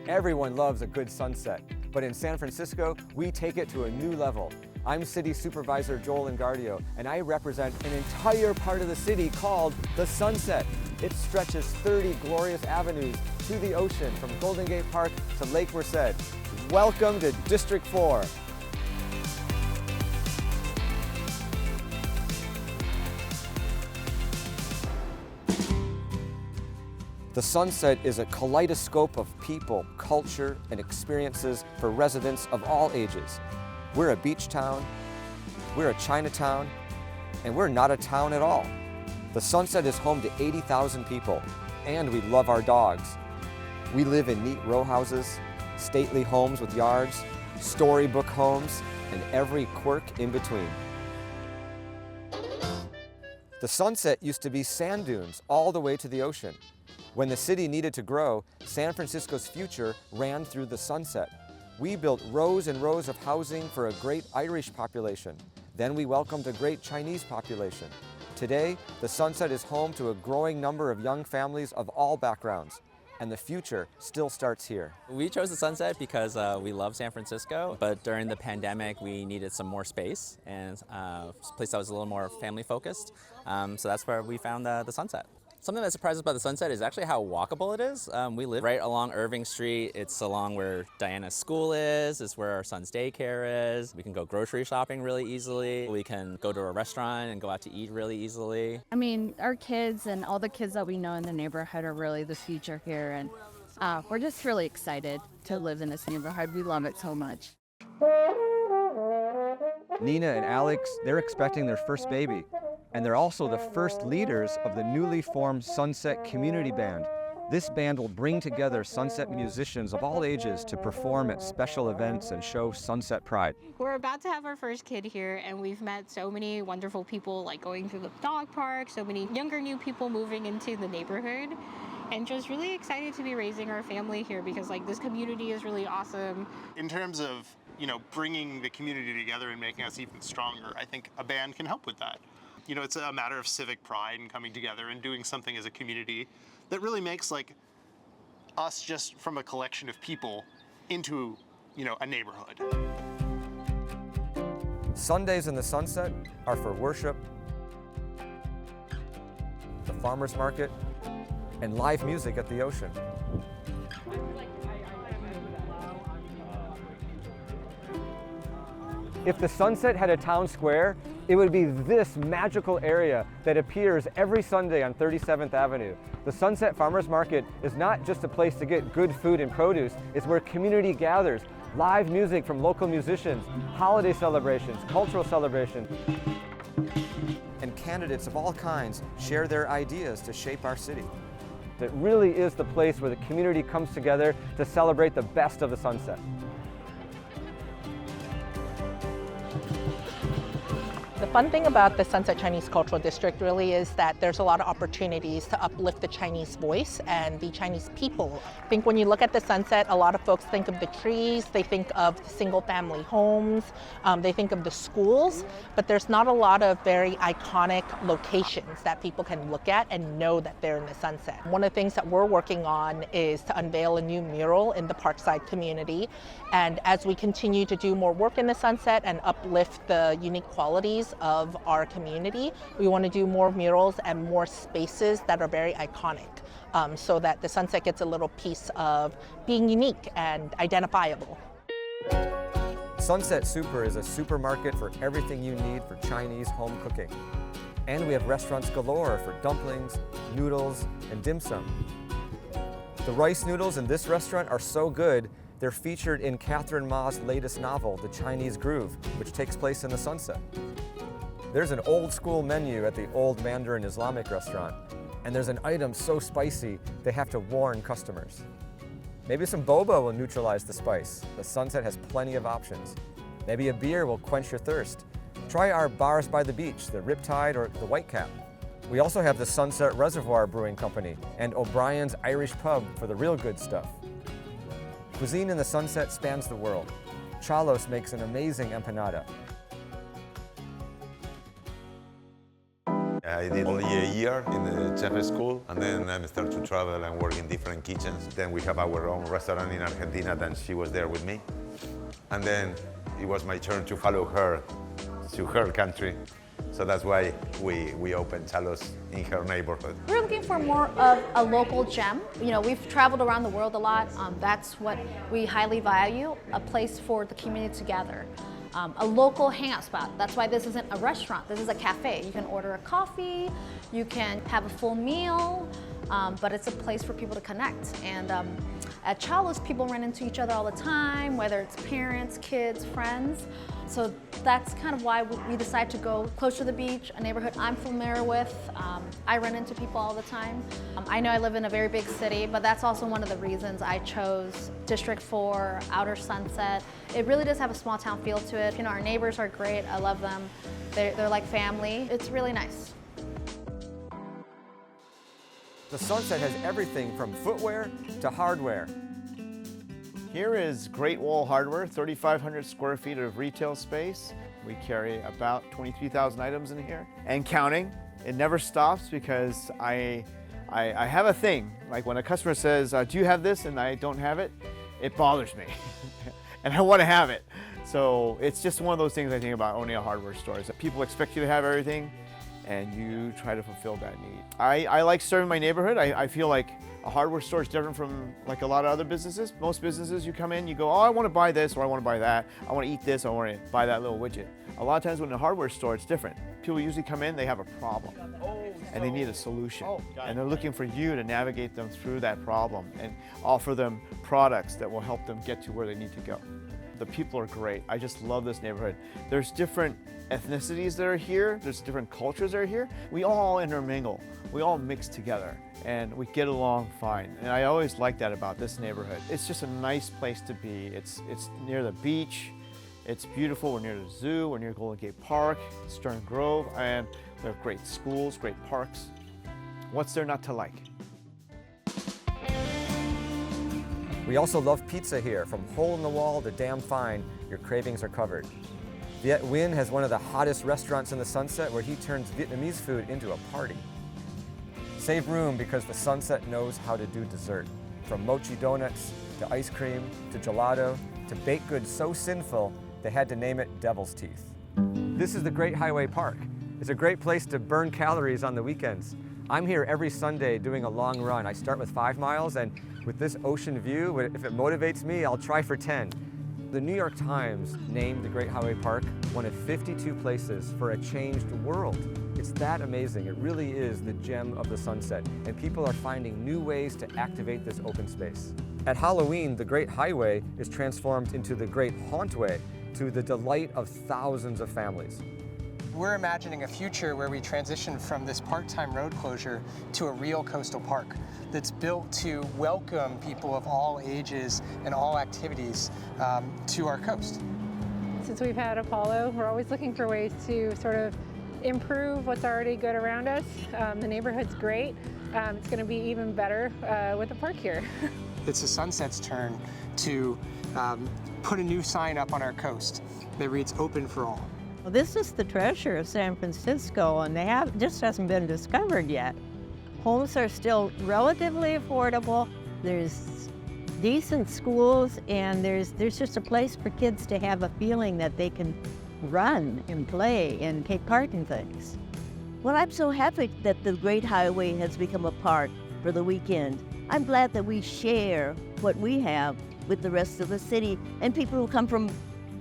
Everyone loves a good sunset, but in San Francisco, we take it to a new level. I'm City Supervisor Joel Engardio, and I represent an entire part of the city called the Sunset. It stretches 30 glorious avenues to the ocean from Golden Gate Park to Lake Merced. Welcome to District 4. The Sunset is a kaleidoscope of people, culture, and experiences for residents of all ages. We're a beach town, we're a Chinatown, and we're not a town at all. The Sunset is home to 80,000 people, and we love our dogs. We live in neat row houses, stately homes with yards, storybook homes, and every quirk in between. The Sunset used to be sand dunes all the way to the ocean. When the city needed to grow, San Francisco's future ran through the Sunset. We built rows and rows of housing for a great Irish population. Then we welcomed a great Chinese population. Today, the Sunset is home to a growing number of young families of all backgrounds, and the future still starts here. We chose the Sunset because we love San Francisco, but during the pandemic we needed some more space and a place that was a little more family focused. So that's where we found the Sunset. Something that surprised us about the Sunset is actually how walkable it is. We live right along Irving Street. It's along where Diana's school is. It's where our son's daycare is. We can go grocery shopping really easily. We can go to a restaurant and go out to eat really easily. I mean, our kids and all the kids that we know in the neighborhood are really the future here, and we're just really excited to live in this neighborhood. We love it so much. Nina and Alex, they're expecting their first baby. And they're also the first leaders of the newly formed Sunset Community Band. This band will bring together Sunset musicians of all ages to perform at special events and show Sunset pride. We're about to have our first kid here, and we've met so many wonderful people, like going through the dog park, so many younger new people moving into the neighborhood, and just really excited to be raising our family here because this community is really awesome. In terms of, bringing the community together and making us even stronger, I think a band can help with that. It's a matter of civic pride and coming together and doing something as a community that really makes us just from a collection of people into, a neighborhood. Sundays in the Sunset are for worship, the farmers market, and live music at the ocean. If the Sunset had a town square, it would be this magical area that appears every Sunday on 37th Avenue. The Sunset Farmers Market is not just a place to get good food and produce, it's where community gathers, live music from local musicians, holiday celebrations, cultural celebrations. And candidates of all kinds share their ideas to shape our city. It really is the place where the community comes together to celebrate the best of the Sunset. The fun thing about the Sunset Chinese Cultural District really is that there's a lot of opportunities to uplift the Chinese voice and the Chinese people. I think when you look at the Sunset, a lot of folks think of the trees, they think of the single-family homes, they think of the schools, but there's not a lot of very iconic locations that people can look at and know that they're in the Sunset. One of the things that we're working on is to unveil a new mural in the Parkside community, and as we continue to do more work in the Sunset and uplift the unique qualities of our community, we want to do more murals and more spaces that are very iconic so that the Sunset gets a little piece of being unique and identifiable. Sunset Super is a supermarket for everything you need for Chinese home cooking. And we have restaurants galore for dumplings, noodles, and dim sum. The rice noodles in this restaurant are so good, they're featured in Catherine Ma's latest novel, The Chinese Groove, which takes place in the Sunset. There's an old school menu at the Old Mandarin Islamic restaurant, and there's an item so spicy they have to warn customers. Maybe some boba will neutralize the spice. The Sunset has plenty of options. Maybe a beer will quench your thirst. Try our bars by the beach, the Riptide or the Whitecap. We also have the Sunset Reservoir Brewing Company and O'Brien's Irish Pub for the real good stuff. Cuisine in the Sunset spans the world. Chalos makes an amazing empanada. I did only a year in the chef school, and then I started to travel and work in different kitchens. Then we have our own restaurant in Argentina, then she was there with me. And then it was my turn to follow her to her country. So that's why we opened Chalos in her neighborhood. We're looking for more of a local gem. You know, we've traveled around the world a lot. That's what we highly value, a place for the community to gather. A local hangout spot. That's why this isn't a restaurant, this is a cafe. You can order a coffee, you can have a full meal, but it's a place for people to connect. And at Chalos, people run into each other all the time, whether it's parents, kids, friends. So that's kind of why we decided to go close to the beach, a neighborhood I'm familiar with. I run into people all the time. I know I live in a very big city, but that's also one of the reasons I chose District 4, Outer Sunset. It really does have a small town feel to it. You know, our neighbors are great, I love them. They're like family. It's really nice. The Sunset has everything from footwear to hardware. Here is Great Wall Hardware, 3,500 square feet of retail space. We carry about 23,000 items in here and counting. It never stops because I have a thing. Like when a customer says, do you have this? And I don't have it, it bothers me. And I want to have it. So it's just one of those things I think about owning a hardware store is that people expect you to have everything and you try to fulfill that need. I like serving my neighborhood. I feel like a hardware store is different from like a lot of other businesses. Most businesses you come in, you go, oh, I want to buy this or I want to buy that. I want to eat this, I want to buy that little widget. A lot of times when in a hardware store, it's different. People usually come in, they have a problem and they need a solution. And they're looking for you to navigate them through that problem and offer them products that will help them get to where they need to go. The people are great. I just love this neighborhood. There's different ethnicities that are here. There's different cultures that are here. We all intermingle. We all mix together and we get along fine. And I always like that about this neighborhood. It's just a nice place to be. It's near the beach. It's beautiful. We're near the zoo. We're near Golden Gate Park, Stern Grove, and we have great schools, great parks. What's there not to like? We also love pizza here. From hole in the wall to damn fine, your cravings are covered. Viet Nguyen has one of the hottest restaurants in the Sunset where he turns Vietnamese food into a party. Save room because the Sunset knows how to do dessert. From mochi donuts to ice cream to gelato to baked goods so sinful they had to name it Devil's Teeth. This is the Great Highway Park. It's a great place to burn calories on the weekends. I'm here every Sunday doing a long run. I start with 5 miles, and with this ocean view, if it motivates me, I'll try for 10. The New York Times named the Great Highway Park one of 52 places for a changed world. It's that amazing. It really is the gem of the Sunset, and people are finding new ways to activate this open space. At Halloween, the Great Highway is transformed into the Great Hauntway, to the delight of thousands of families. We're imagining a future where we transition from this part-time road closure to a real coastal park that's built to welcome people of all ages and all activities to our coast. Since we've had Apollo, we're always looking for ways to sort of improve what's already good around us. The neighborhood's great. It's going to be even better with the park here. It's the Sunset's turn to put a new sign up on our coast that reads "Open for All." Well, this is the treasure of San Francisco, and just hasn't been discovered yet. Homes are still relatively affordable. There's decent schools, and there's just a place for kids to have a feeling that they can run and play and take part in things. Well, I'm so happy that the Great Highway has become a park for the weekend. I'm glad that we share what we have with the rest of the city and people who come from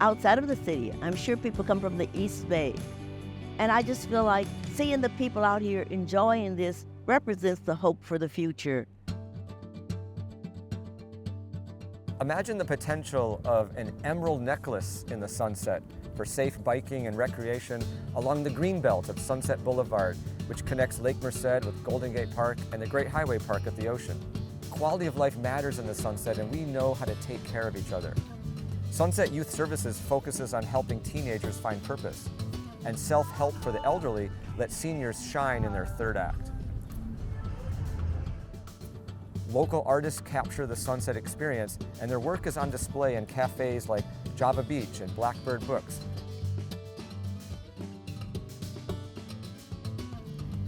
outside of the city. I'm sure people come from the East Bay. And I just feel like seeing the people out here enjoying this represents the hope for the future. Imagine the potential of an emerald necklace in the Sunset for safe biking and recreation along the greenbelt of Sunset Boulevard, which connects Lake Merced with Golden Gate Park and the Great Highway Park at the ocean. Quality of life matters in the Sunset, and we know how to take care of each other. Sunset Youth Services focuses on helping teenagers find purpose, and self-help for the elderly lets seniors shine in their third act. Local artists capture the Sunset experience, and their work is on display in cafes like Java Beach and Blackbird Books.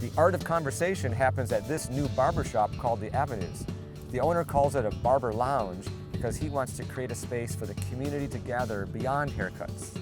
The art of conversation happens at this new barbershop called the Avenues. The owner calls it a barber lounge because he wants to create a space for the community to gather beyond haircuts.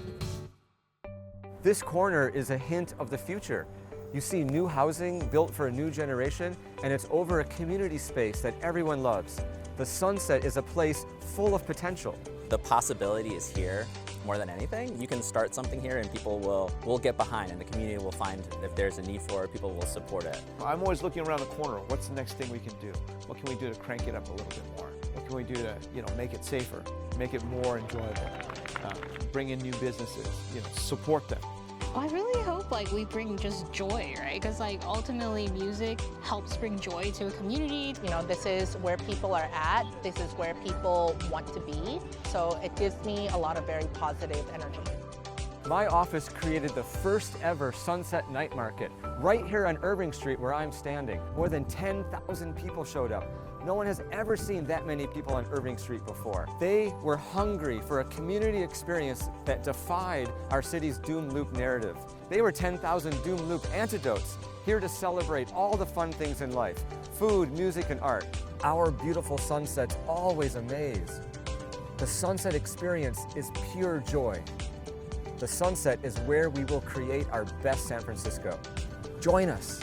This corner is a hint of the future. You see new housing built for a new generation, and it's over a community space that everyone loves. The Sunset is a place full of potential. The possibility is here more than anything. You can start something here and people will get behind, and the community will find if there's a need for it, people will support it. I'm always looking around the corner. What's the next thing we can do? What can we do to crank it up a little bit more? What can we do to, make it safer, make it more enjoyable, bring in new businesses, support them. Well, I really hope we bring just joy, right? Because ultimately music helps bring joy to a community. This is where people are at. This is where people want to be. So it gives me a lot of very positive energy. My office created the first ever Sunset Night Market right here on Irving Street where I'm standing. More than 10,000 people showed up. No one has ever seen that many people on Irving Street before. They were hungry for a community experience that defied our city's doom loop narrative. They were 10,000 doom loop antidotes, here to celebrate all the fun things in life: food, music, and art. Our beautiful sunsets always amaze. The Sunset experience is pure joy. The Sunset is where we will create our best San Francisco. Join us.